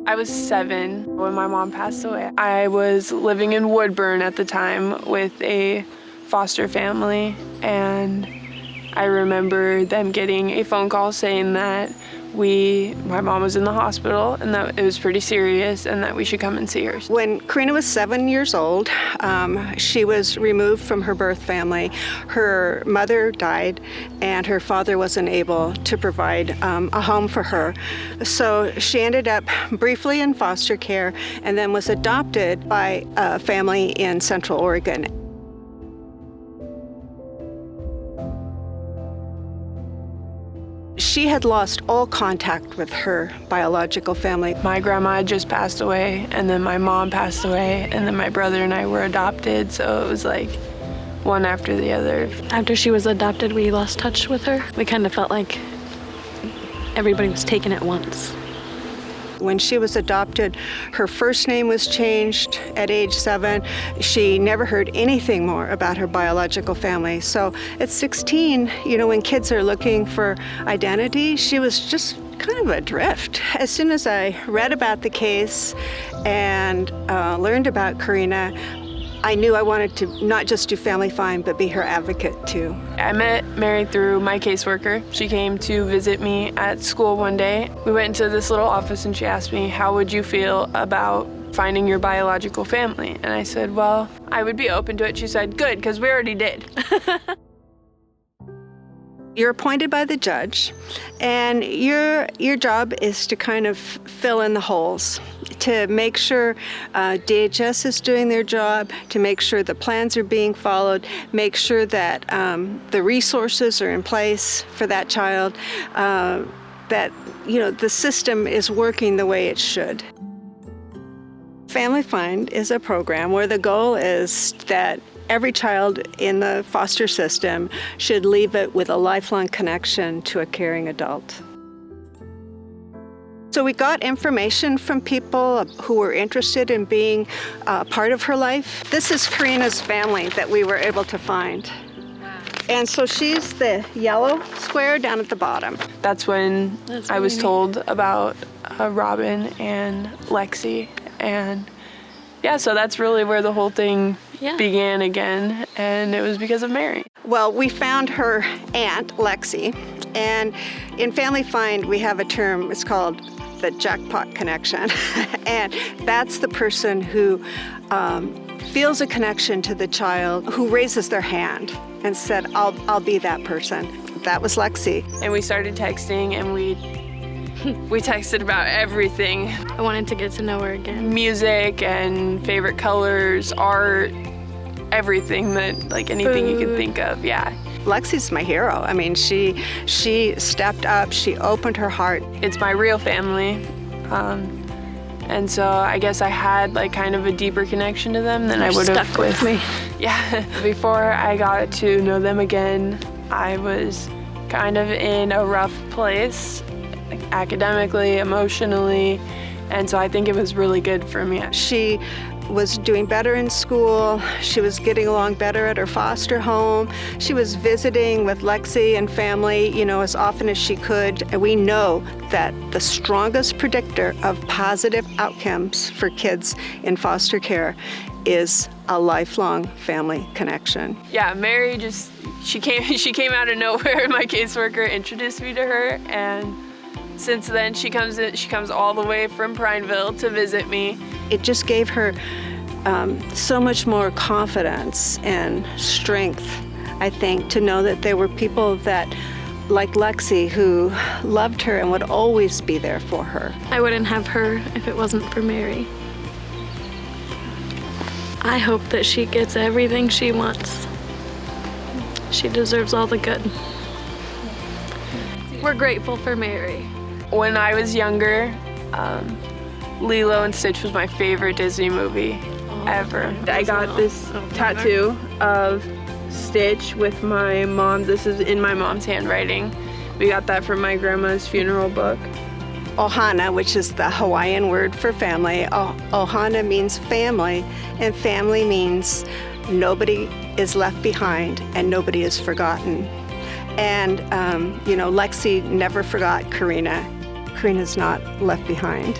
I was 7 when my mom passed away. I was living in Woodburn at the time with a foster family, and I remember them getting a phone call saying that my mom was in the hospital and that it was pretty serious and that we should come and see her. When Karina was 7 years old, she was removed from her birth family. Her mother died and her father wasn't able to provide a home for her. So she ended up briefly in foster care and then was adopted by a family in Central Oregon. She had lost all contact with her biological family. My grandma had just passed away, and then my mom passed away, and then my brother and I were adopted, so it was like one after the other. After she was adopted, we lost touch with her. We kind of felt like everybody was taken at once. When she was adopted, her first name was changed at age 7. She never heard anything more about her biological family. So at 16, when kids are looking for identity, she was just kind of adrift. As soon as I read about the case and learned about Karina, I knew I wanted to not just do Family Find, but be her advocate too. I met Mary through my caseworker. She came to visit me at school one day. We went into this little office and she asked me, how would you feel about finding your biological family? And I said, well, I would be open to it. She said, good, because we already did. You're appointed by the judge, and your job is to kind of fill in the holes, to make sure DHS is doing their job, to make sure the plans are being followed, make sure that the resources are in place for that child, that the system is working the way it should. Family Find is a program where the goal is that every child in the foster system should leave it with a lifelong connection to a caring adult. So we got information from people who were interested in being part of her life. This is Karina's family that we were able to find. And so she's the yellow square down at the bottom. That's when I was told about Robin and Lexi, and yeah, so that's really where the whole thing began again, and it was because of Mary. Well, we found her aunt, Lexi, and in Family Find we have a term, it's called the jackpot connection, and that's the person who feels a connection to the child, who raises their hand and said, I'll be that person. That was Lexi. And we started texting, and we texted about everything. I wanted to get to know her again. Music and favorite colors, art, everything anything you could think of, yeah. Lexi's my hero. I mean, she stepped up, she opened her heart. It's my real family. And so I guess I had kind of a deeper connection to them than I would have with me. Yeah. Before I got to know them again, I was kind of in a rough place, academically, emotionally, and so I think it was really good for me. She was doing better in school. She was getting along better at her foster home. She was visiting with Lexi and family, as often as she could. And we know that the strongest predictor of positive outcomes for kids in foster care is a lifelong family connection. Yeah, Mary she came out of nowhere. My caseworker introduced me to her, and since then she comes all the way from Prineville to visit me. It just gave her so much more confidence and strength, I think, to know that there were people that, like Lexi, who loved her and would always be there for her. I wouldn't have her if it wasn't for Mary. I hope that she gets everything she wants. She deserves all the good. We're grateful for Mary. When I was younger, Lilo and Stitch was my favorite Disney movie ever. I got this tattoo of Stitch with my mom. This is in my mom's handwriting. We got that from my grandma's funeral book. Ohana, which is the Hawaiian word for family. Ohana means family, and family means nobody is left behind and nobody is forgotten. And, Lexi never forgot Karina. Karina's not left behind.